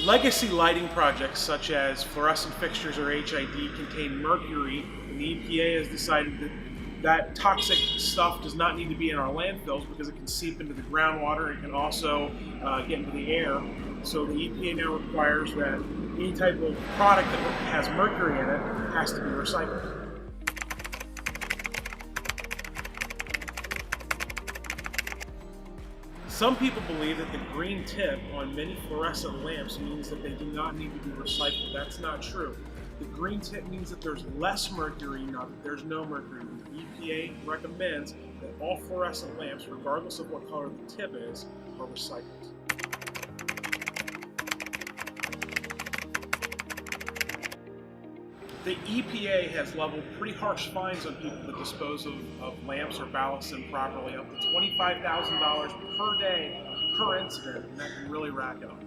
Legacy lighting projects such as fluorescent fixtures or HID contain mercury, and the EPA has decided that that toxic stuff does not need to be in our landfills because it can seep into the groundwater. It can also get into the air. So the EPA now requires that any type of product that has mercury in it has to be recycled. Some people believe that the green tip on many fluorescent lamps means that they do not need to be recycled. That's not true. The green tip means that there's less mercury, not that there's no mercury. The EPA recommends that all fluorescent lamps, regardless of what color the tip is, are recycled. The EPA has leveled pretty harsh fines on people that dispose of lamps or ballast improperly, up to $25,000 per day per incident, and that can really rack up.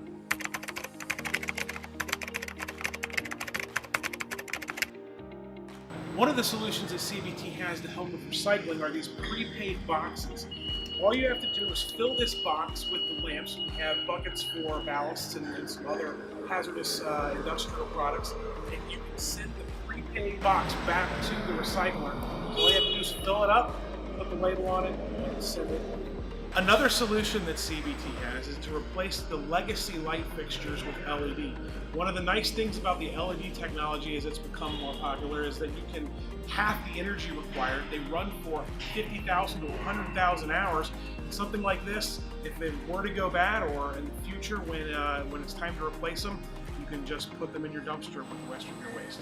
One of the solutions that CBT has to help with recycling are these prepaid boxes. All you have to do is fill this box with the lamps. We have buckets for ballasts and some other hazardous industrial products, and you can send the prepaid box back to the recycler. So all you have to do is fill it up, put the label on it, and send it. Another solution that CBT has is to replace the legacy light fixtures with LED. One of the nice things about the LED technology as it's become more popular is that you can half the energy required. They run for 50,000 to 100,000 hours. Something like this, if they were to go bad or in the future when it's time to replace them, you can just put them in your dumpster with the rest of your waste.